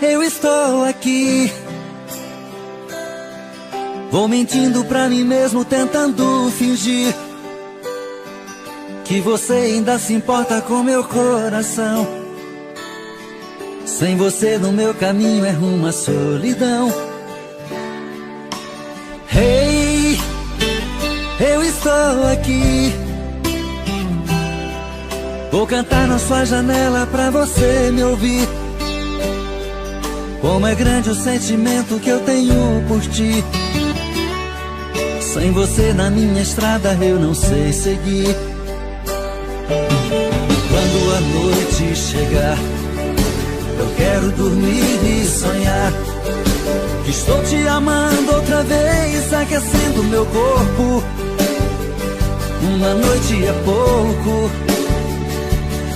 eu estou aqui. Vou mentindo pra mim mesmo, tentando fingir que você ainda se importa com meu coração. Sem você no meu caminho é rumo à solidão. Hey, eu estou aqui. Vou cantar na sua janela pra você me ouvir. Como é grande o sentimento que eu tenho por ti. Sem você na minha estrada eu não sei seguir. Quando a noite chegar, eu quero dormir e sonhar que estou te amando outra vez, aquecendo meu corpo. Uma noite é pouco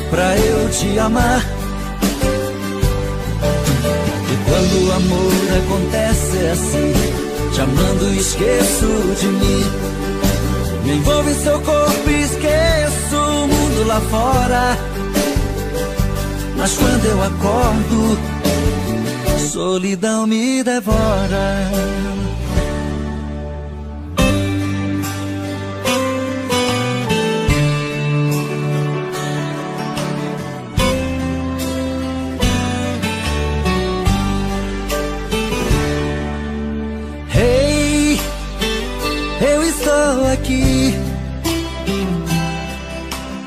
pra eu te amar. E quando o amor acontece é assim, te amando esqueço de mim. Me envolvo em seu corpo e esqueço o mundo lá fora. Mas quando eu acordo, solidão me devora. Hey, eu estou aqui.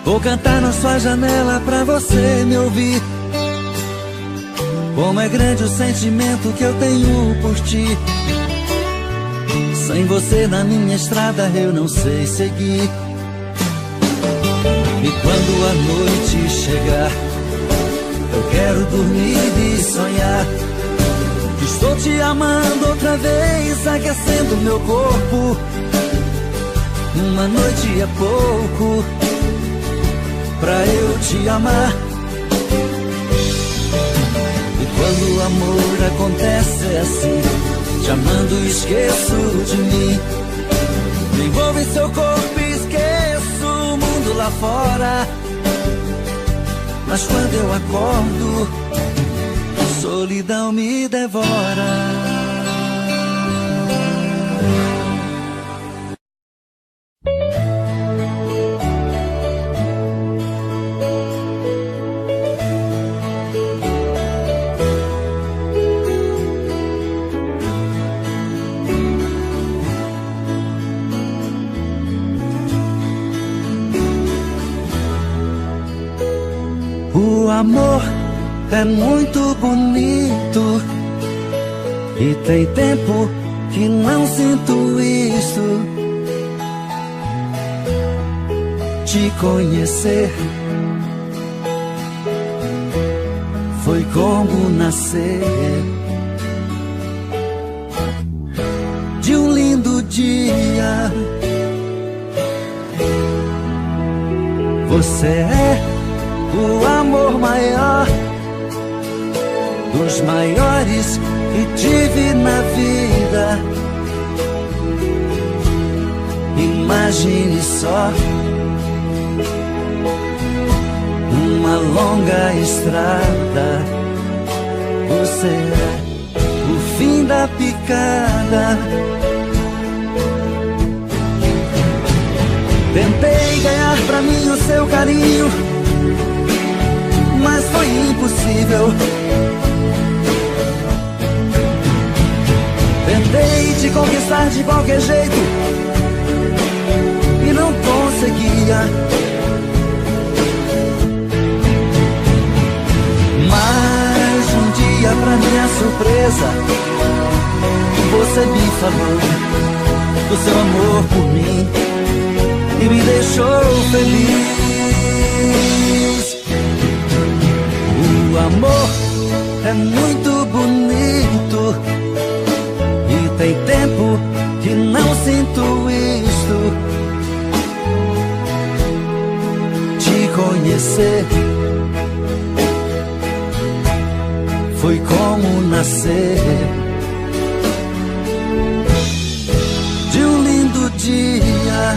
Vou cantar na sua janela pra você me ouvir. Como é grande o sentimento que eu tenho por ti. Sem você na minha estrada eu não sei seguir. E quando a noite chegar, eu quero dormir e sonhar que estou te amando outra vez, aquecendo meu corpo. Uma noite é pouco pra eu te amar. E quando o amor acontece é assim, te amando esqueço de mim. Me envolvo em seu corpo e esqueço o mundo lá fora. Mas quando eu acordo, solidão me devora. O amor é muito bonito e tem tempo que não sinto isso. Te conhecer foi como nascer de um lindo dia. Você é o amor maior dos maiores que tive na vida. Imagine só uma longa estrada. Você é o fim da picada. Tentei ganhar pra mim o seu carinho, mas foi impossível. Tentei te conquistar de qualquer jeito e não conseguia. Mas um dia, pra minha surpresa, você me falou do seu amor por mim e me deixou feliz. O amor é muito bonito e tem tempo que não sinto isto. Te conhecer foi como nascer de um lindo dia.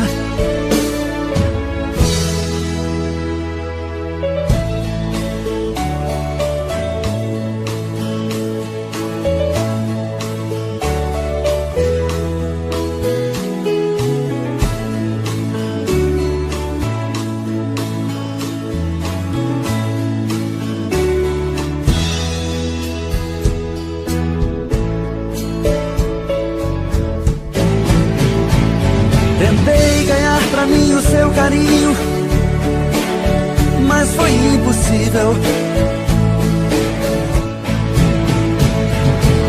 impossível.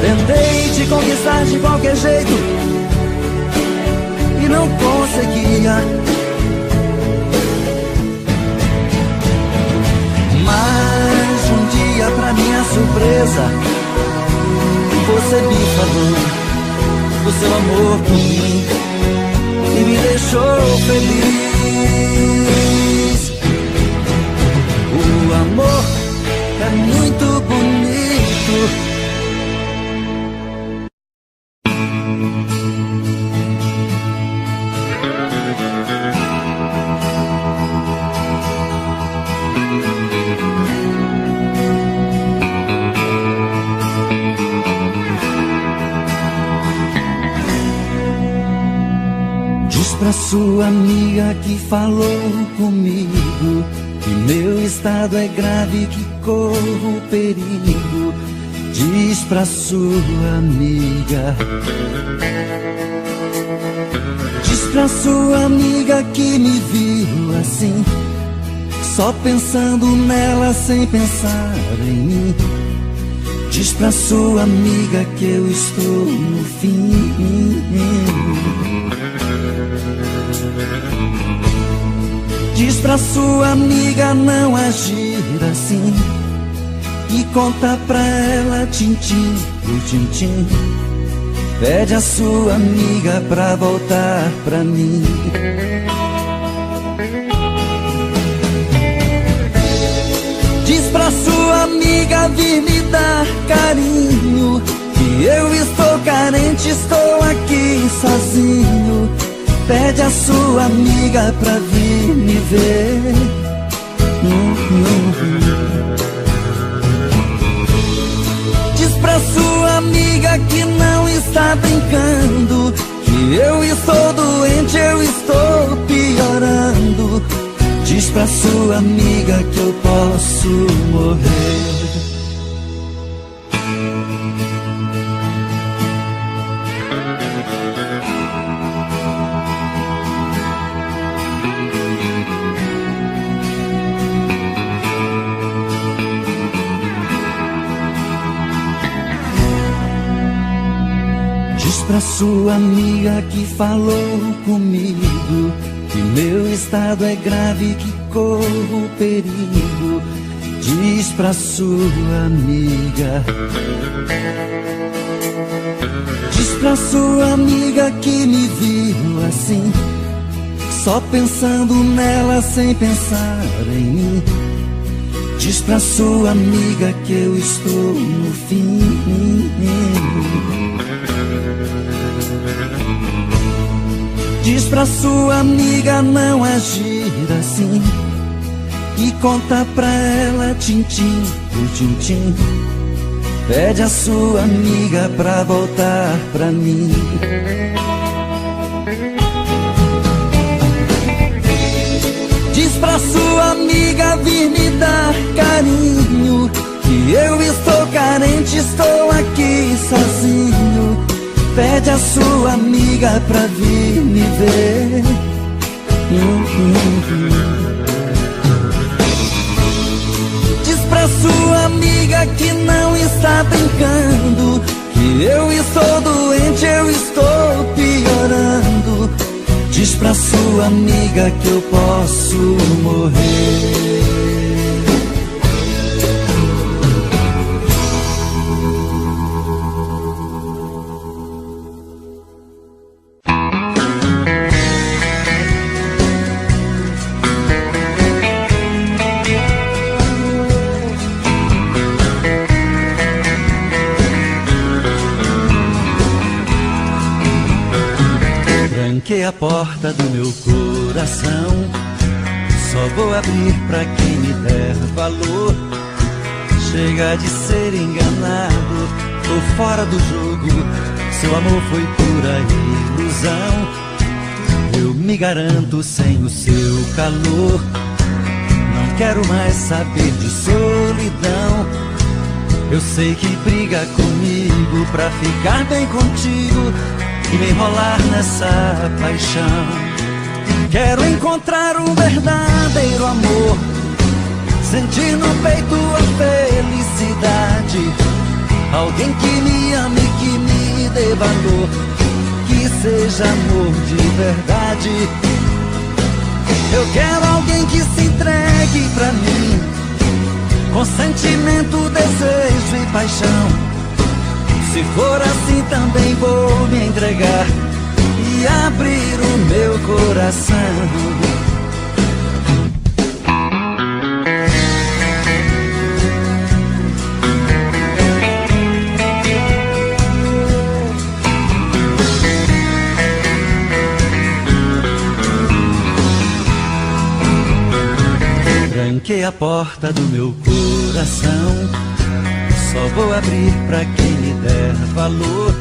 Tentei te conquistar de qualquer jeito e não conseguia. Mas um dia, pra minha surpresa, você me falou do seu amor por mim e me deixou feliz. O amor é muito bonito. Pra sua amiga que falou comigo que meu estado é grave, que corro perigo. Diz pra sua amiga. Diz pra sua amiga que me viu assim, só pensando nela sem pensar em mim. Diz pra sua amiga que eu estou no fim. Diz pra sua amiga não agir assim e conta pra ela tintim por tintim. Pede a sua amiga pra voltar pra mim. Diz pra sua amiga vir me dar carinho, que eu estou carente, estou aqui sozinho. Pede a sua amiga pra vir me ver. Diz pra sua amiga que não está brincando, que eu estou doente, eu estou piorando. Diz pra sua amiga que eu posso morrer. Diz pra sua amiga que falou comigo que meu estado é grave, que corro perigo. Diz pra sua amiga. Diz pra sua amiga que me viu assim, só pensando nela sem pensar em mim. Diz pra sua amiga que eu estou no fim. Diz pra sua amiga não agir assim e conta pra ela tintim por tintim. Pede a sua amiga pra voltar pra mim. Diz pra sua amiga vir me dar carinho, que eu estou carente, estou aqui sozinho. Pede a sua amiga pra vir me ver. Diz pra sua amiga que não está brincando, que eu estou doente, eu estou piorando. Diz pra sua amiga que eu posso morrer. Tranquei a porta do meu coração, só vou abrir pra quem me der valor. Chega de ser enganado, tô fora do jogo, seu amor foi pura ilusão. Eu me garanto sem o seu calor, não quero mais saber de solidão. Eu sei que briga comigo pra ficar bem contigo e me enrolar nessa paixão. Quero encontrar um verdadeiro amor, Senti no peito a felicidade, alguém que me ame, que me dê valor, que seja amor de verdade. Eu quero alguém que se entregue pra mim, com sentimento, desejo e paixão. Se for assim também vou me entregar e abrir o meu coração. Tranquei a porta do meu coração, só vou abrir pra quem me der valor.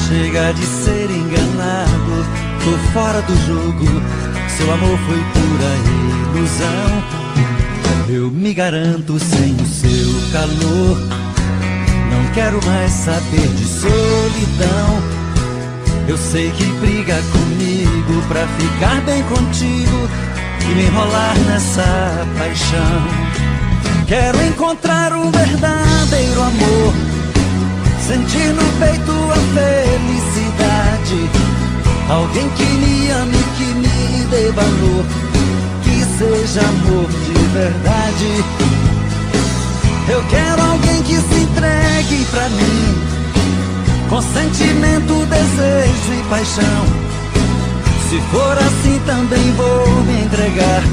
Chega de ser enganado, tô fora do jogo, seu amor foi pura ilusão. Eu me garanto sem o seu calor, não quero mais saber de solidão. Eu sei que briga comigo pra ficar bem contigo e me enrolar nessa paixão. Quero encontrar um verdadeiro amor, sentir no peito a felicidade, alguém que me ame, que me dê valor, que seja amor de verdade. Eu quero alguém que se entregue pra mim, com sentimento, desejo e paixão. Se for assim também vou me entregar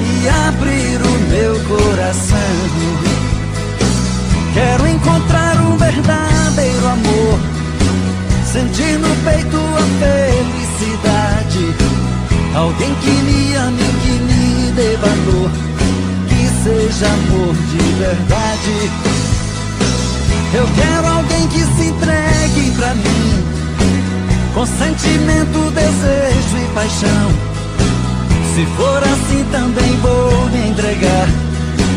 e abrir o meu coração. Quero encontrar um verdadeiro amor, sentir no peito a felicidade, alguém que me ame, que me dê valor, que seja amor de verdade. Eu quero alguém que se entregue pra mim, com sentimento, desejo e paixão. Se for assim também vou me entregar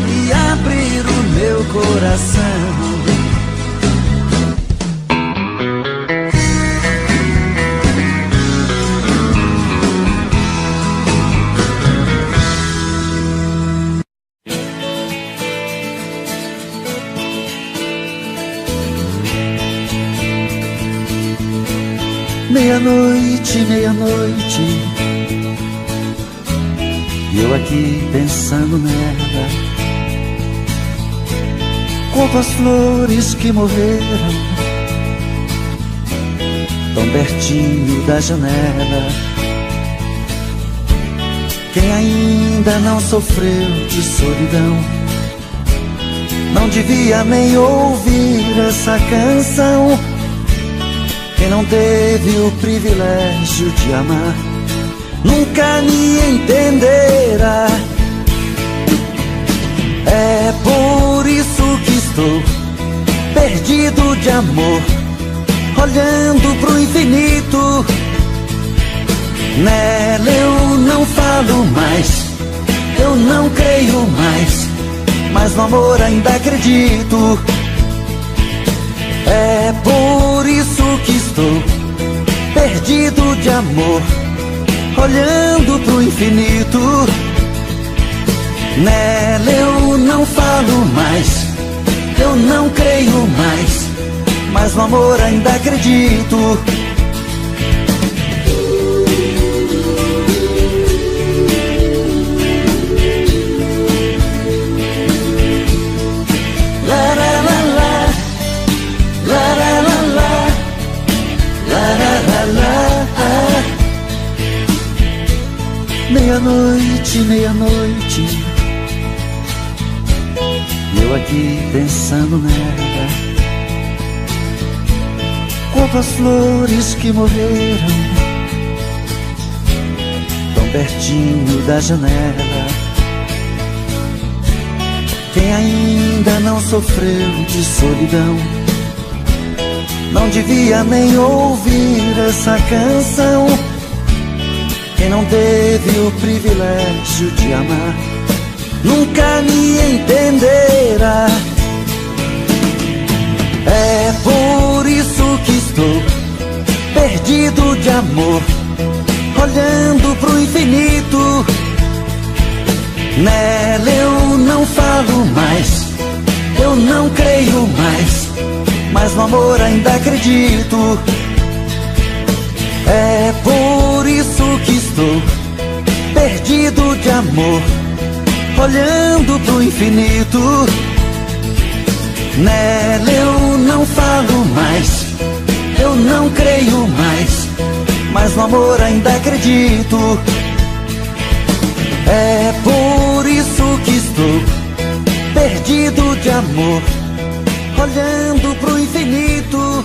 e abrir o meu coração. Meia-noite, meia-noite, e eu aqui pensando nela, como as flores que morreram tão pertinho da janela. Quem ainda não sofreu de solidão não devia nem ouvir essa canção. Quem não teve o privilégio de amar nunca me entenderá. É por isso que estou perdido de amor, olhando pro infinito. Nela eu não falo mais, eu não creio mais, mas no amor ainda acredito. É por isso que estou perdido de amor, olhando pro infinito. Nela eu não falo mais, eu não creio mais, mas no amor ainda acredito. Meia-noite, meia-noite, eu aqui pensando nela, como as flores que morreram tão pertinho da janela. Quem ainda não sofreu de solidão não devia nem ouvir essa canção. Quem não teve o privilégio de amar nunca me entenderá. É por isso que estou perdido de amor, olhando pro infinito. Nela eu não não falo mais, eu não creio mais, mas no amor ainda acredito. É por isso que estou perdido de amor, olhando pro infinito. Nela eu não falo mais, eu não creio mais, mas no amor ainda acredito. É por isso que estou perdido de amor, olhando pro infinito.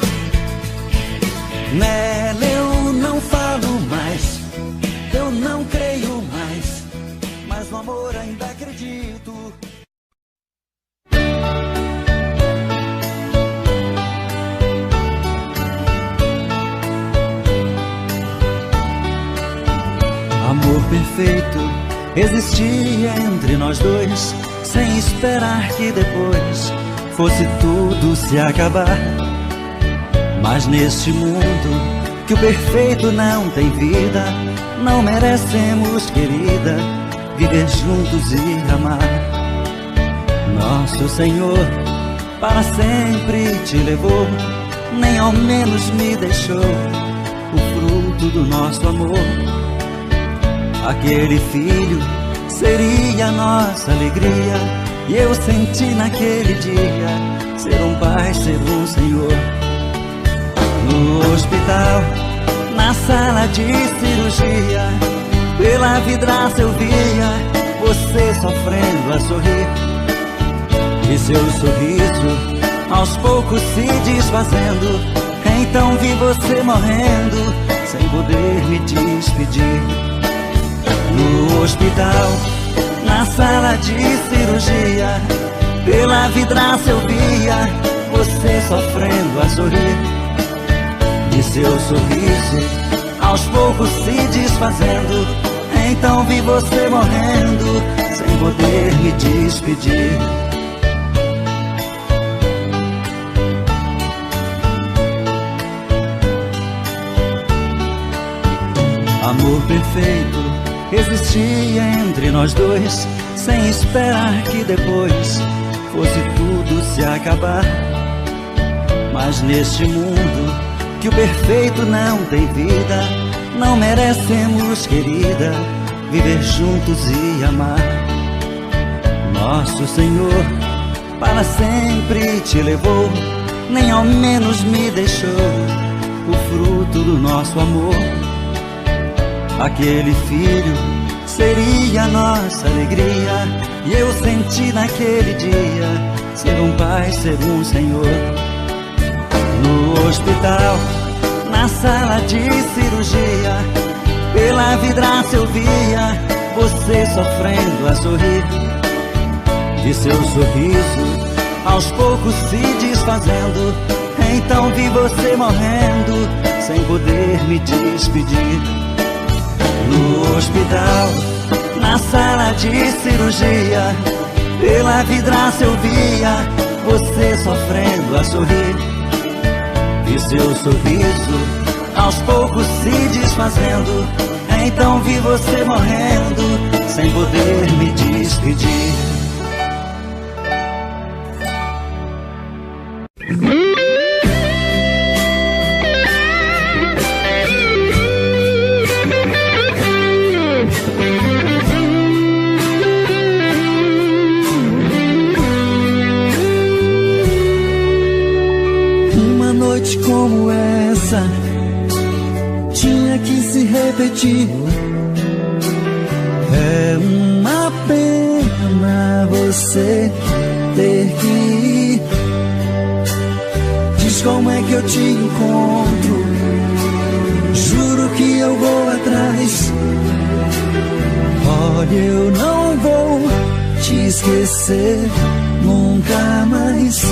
Nela eu não falo mais, eu não creio mais, mas no amor ainda acredito. Amor perfeito existia entre nós dois, sem esperar que depois fosse tudo se acabar. Mas neste mundo que o perfeito não tem vida, não merecemos, querida, viver juntos e amar. Nosso Senhor para sempre te levou, nem ao menos me deixou o fruto do nosso amor. Aquele filho seria nossa alegria, e eu senti naquele dia ser um pai, ser um Senhor. No hospital, na sala de cirurgia, pela vidraça eu via você sofrendo a sorrir, e seu sorriso aos poucos se desfazendo. Então vi você morrendo sem poder me despedir. No hospital, na sala de cirurgia, pela vidraça eu via você sofrendo a sorrir, e seu sorriso aos poucos se desfazendo. Então vi você morrendo sem poder me despedir. Amor perfeito existia entre nós dois, sem esperar que depois fosse tudo se acabar. Mas neste mundo que o perfeito não tem vida, não merecemos, querida, viver juntos e amar. Nosso Senhor para sempre te levou, nem ao menos me deixou o fruto do nosso amor. Aquele filho seria nossa alegria, e eu senti naquele dia ser um pai, ser um Senhor. No hospital, na sala de cirurgia, pela vidraça eu via você sofrendo a sorrir, e seu sorriso aos poucos se desfazendo. Então vi você morrendo sem poder me despedir. No hospital, na sala de cirurgia, pela vidraça eu via você sofrendo a sorrir, e seu sorriso aos poucos se desfazendo. Então vi você morrendo sem poder me despedir. Como essa tinha que se repetir. É uma pena você ter que ir. Diz como é que eu te encontro, juro que eu vou atrás. Olha, eu não vou te esquecer nunca mais.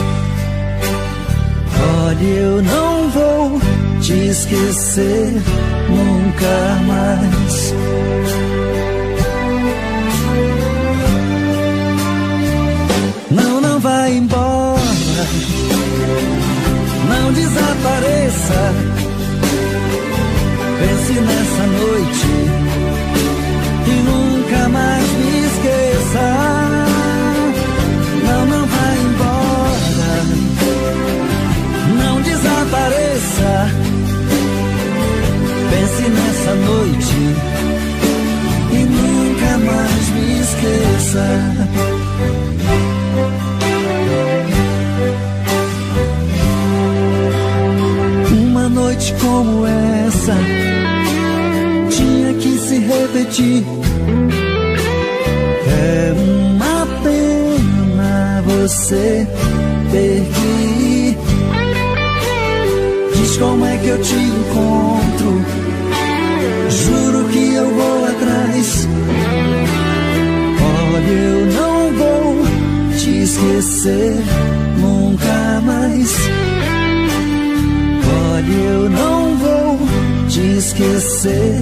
Olha, eu não vou te esquecer nunca mais. Não, não vai embora, não desapareça. Pense nessa noite e nunca mais me esqueça. noite e nunca mais me esqueça. Uma noite como essa tinha que se repetir. É uma pena você ter que ir. Diz como é que eu te encontro, juro que eu vou atrás. Olha, eu não vou te esquecer nunca mais. Olha, eu não vou te esquecer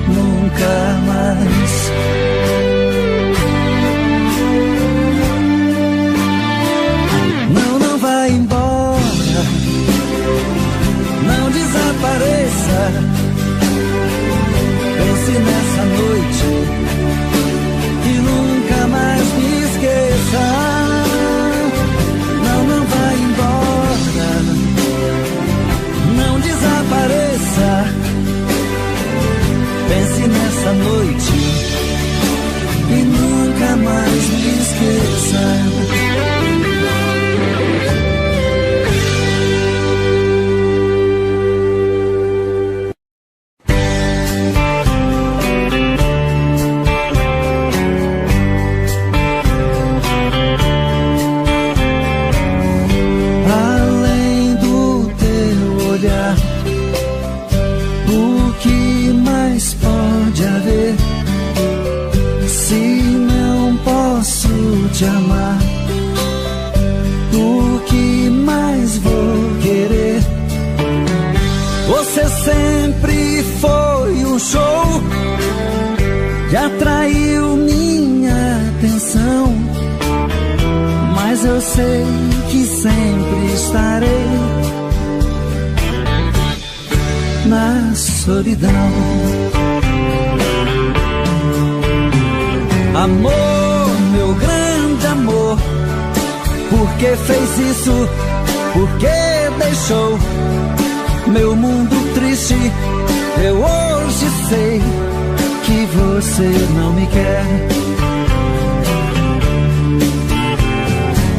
nunca mais. Não, não vai embora, não desapareça. Pense nessa noite e nunca mais me esqueça. Não, não vai embora, não desapareça. Pense nessa noite e nunca mais me esqueça. Te amar, o que mais vou querer? Você sempre foi um show que atraiu minha atenção, mas eu sei que sempre estarei na solidão. Amor, meu grande amor, por que fez isso? Por que deixou meu mundo triste? Eu hoje sei que você não me quer.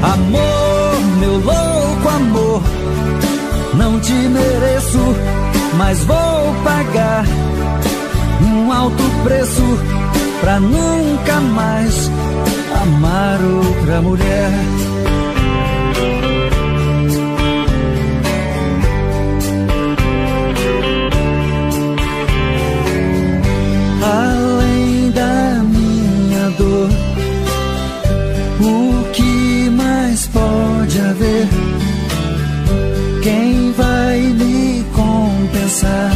Amor, meu louco amor, não te mereço, mas vou pagar um alto preço pra nunca mais amar outra mulher. Além da minha dor, o que mais pode haver? Quem vai me compensar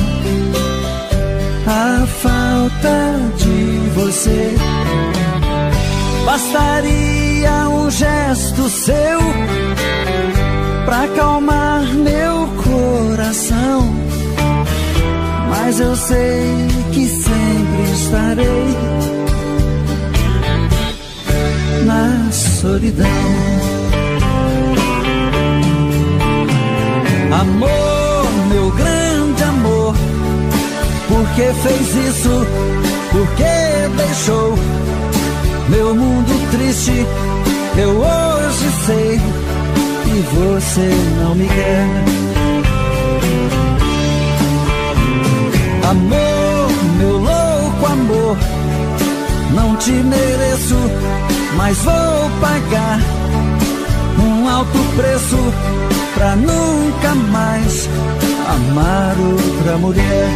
a falta de você? Bastaria um gesto seu pra acalmar meu coração, mas eu sei que sempre estarei na solidão. Amor, meu grande amor, por que fez isso? Por que deixou meu mundo triste? Eu hoje sei que você não me quer. Amor, meu louco amor, não te mereço, mas vou pagar um alto preço pra nunca mais amar outra mulher.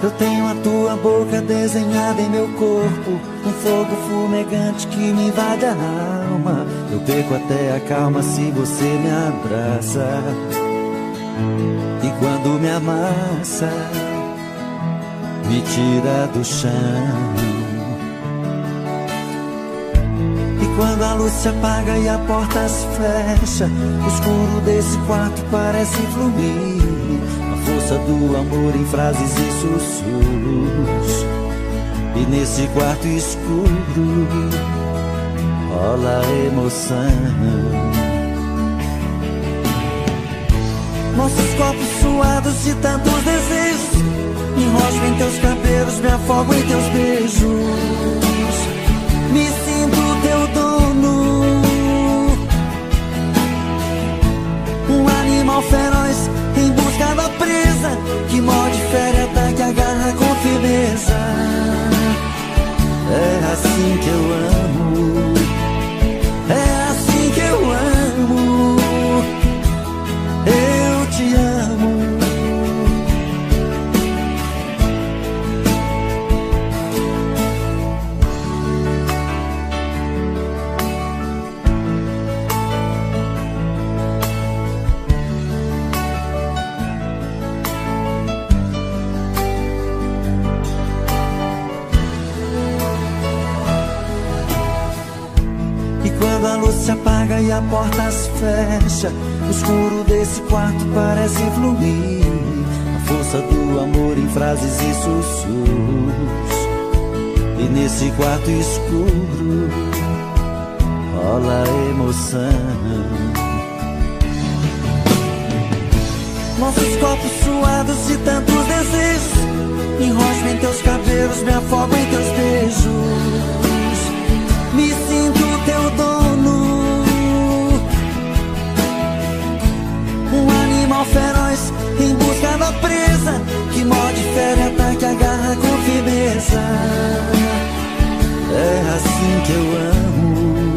Eu tenho a tua boca desenhada em meu corpo, um fogo fumegante que me invade a alma. Eu perco até a calma se você me abraça. E quando me amassa, me tira do chão. Quando a luz se apaga e a porta se fecha, o escuro desse quarto parece fluir. A força do amor em frases e sussurros. E nesse quarto escuro rola emoção. Nossos corpos suados de tantos desejos, me enrosco em teus cabelos, me afogo em teus beijos. Me sinto teu dono, um animal feroz em busca da presa, que morde, fere, ataca, agarra com firmeza. É assim que eu amo, é assim que eu amo, eu te amo. Quando a luz se apaga e a porta se fecha, o escuro desse quarto parece fluir. A força do amor em frases e sussurros. E nesse quarto escuro rola emoção. Nossos corpos suados de tantos desejos, me enrosco em teus cabelos, me afogo em teus beijos. Me sinto teu dono, um animal feroz em busca da presa, que morde, fere, ataca, agarra com firmeza. É assim que eu amo,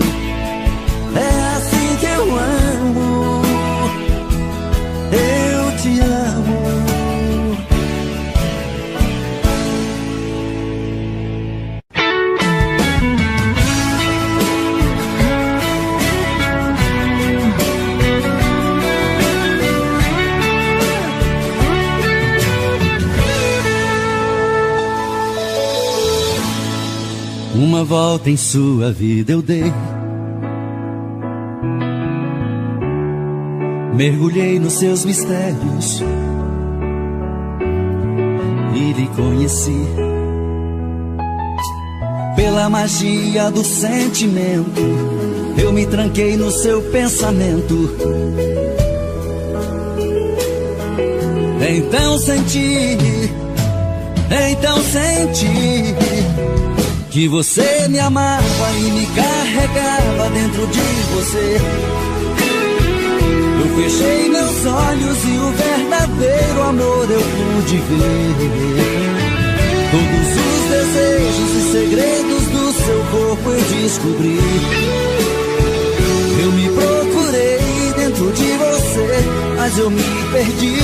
é assim que eu amo, eu te amo. Uma volta em sua vida eu dei, mergulhei nos seus mistérios e lhe conheci. Pela magia do sentimento, eu me tranquei no seu pensamento. Então senti que você me amava e me carregava dentro de você. Eu fechei meus olhos e o verdadeiro amor eu pude ver. Todos os desejos e segredos do seu corpo eu descobri. Eu me procurei dentro de você, mas eu me perdi.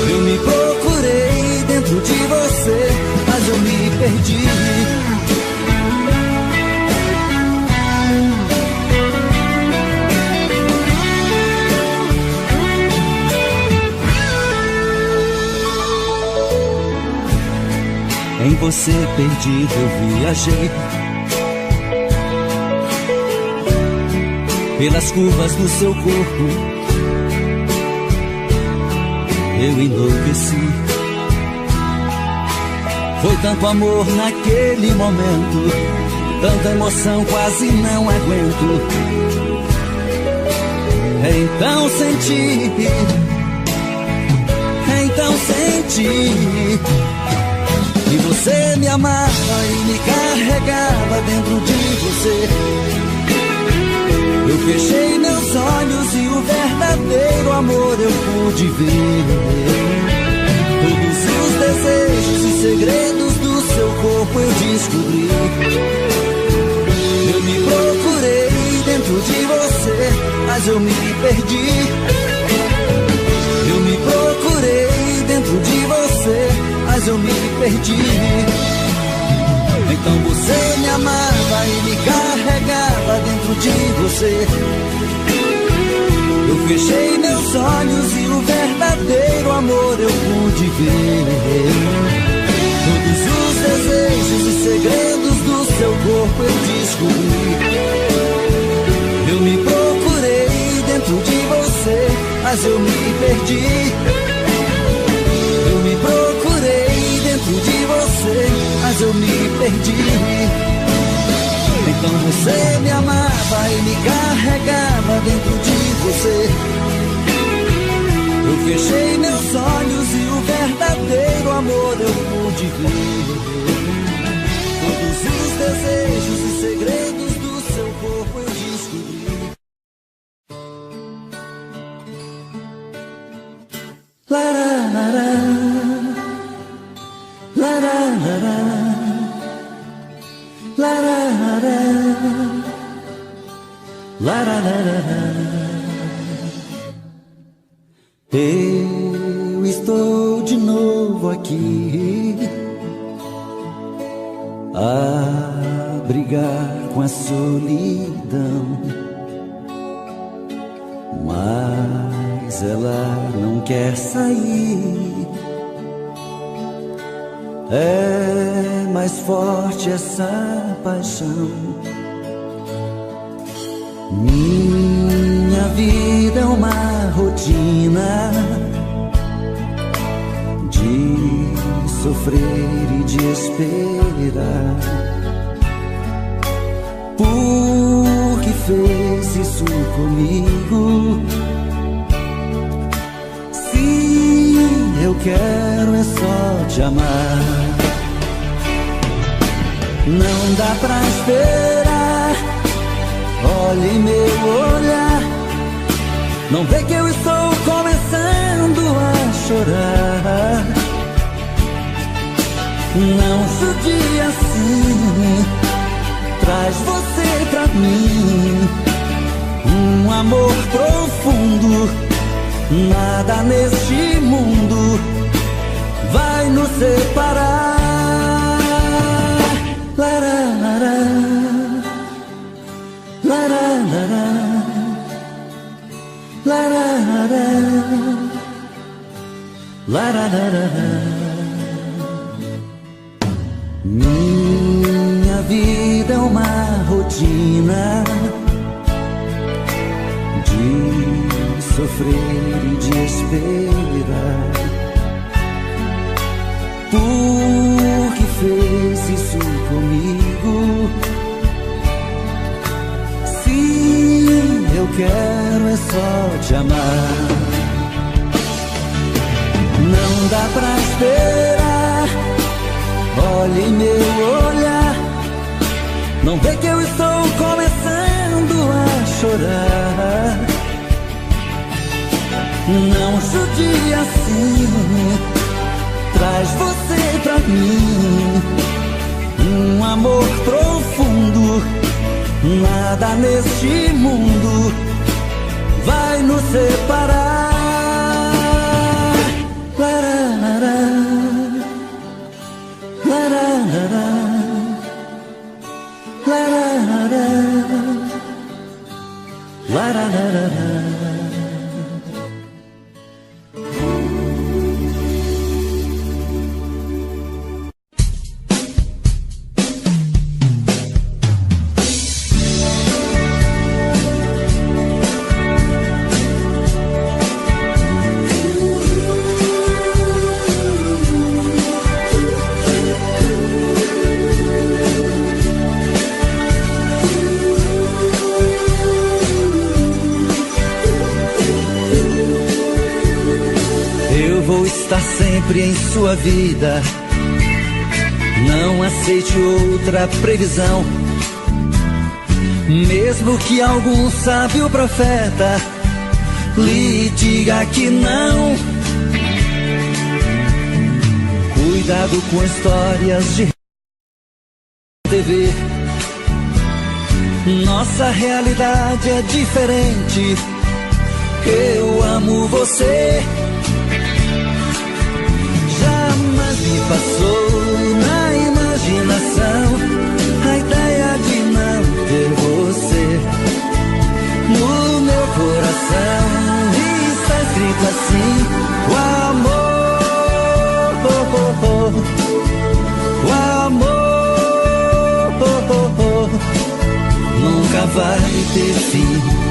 Eu me procurei dentro de você, mas eu me perdi. Em você perdido eu viajei, pelas curvas do seu corpo eu enlouqueci. Foi tanto amor naquele momento, tanta emoção quase não aguento. Então senti que você me amava e me carregava dentro de você. Eu fechei meus olhos e o verdadeiro amor eu pude ver. Todos os desejos e segredos do seu corpo eu descobri. Eu me procurei dentro de você, mas eu me perdi. Eu me procurei dentro de você, mas eu me perdi. Então você me amava e me carregava dentro de você. Eu fechei meus olhos e o verdadeiro amor eu pude ver. Todos os desejos e segredos do seu corpo eu descobri. Eu me procurei dentro de você, mas eu me perdi. Eu me procurei dentro de você, mas eu me perdi. Então você me amava e me carregava dentro de você. Eu fechei meus olhos e o verdadeiro amor eu pude ver. Todos os desejos e segredos do seu corpo eu descobri. Lararara, lararara, lararara, lararara. Eu estou de novo aqui a brigar com a solidão, mas ela não quer sair. É mais forte essa paixão. Minha vida é uma rotina de sofrer e de esperar. Por que fez isso comigo? Se eu quero é só te amar. Não dá pra esperar. Olhe meu olhar, não vê que eu estou começando a chorar. Não judia assim, traz você pra mim. Um amor profundo, nada neste mundo vai nos separar. Lararara, lararara, lararara, lararara. Minha vida é uma rotina de sofrer e de esperar. Por que fez isso comigo? Eu quero é só te amar. Não dá pra esperar. Olhe meu olhar, não vê que eu estou começando a chorar. Não judia assim, traz você pra mim. Um amor profundo, nada neste mundo vai nos separar. Lararara, lararara, lararara, lararara. Está sempre em sua vida. Não aceite outra previsão, mesmo que algum sábio profeta lhe diga que não. Cuidado com histórias de TV. Nossa realidade é diferente. Eu amo você. Jamais me passou na imaginação a ideia de não ter você. No meu coração está escrito assim: o amor, o amor, vai ter fim.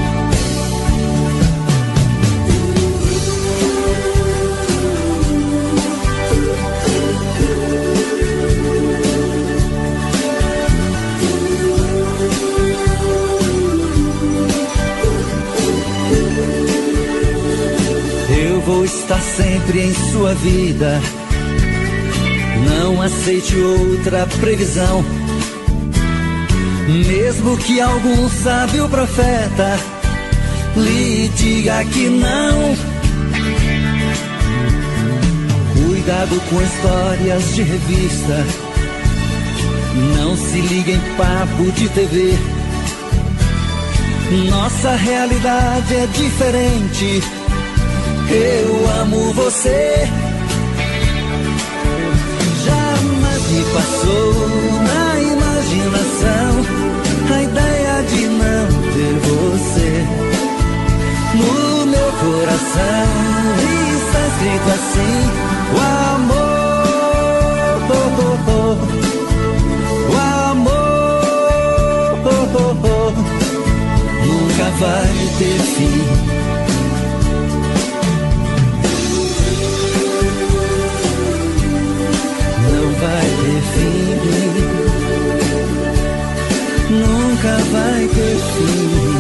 Eu vou estar sempre em sua vida, não aceite outra previsão. Mesmo que algum sábio profeta lhe diga que não. Cuidado com histórias de revista, não se liga em papo de TV. Nossa realidade é diferente. Eu amo você. Jamais me passou na imaginação a ideia de não ter você. No meu coração está escrito assim: o amor, o amor nunca vai ter fim. Vai ter fim, nunca vai ter fim.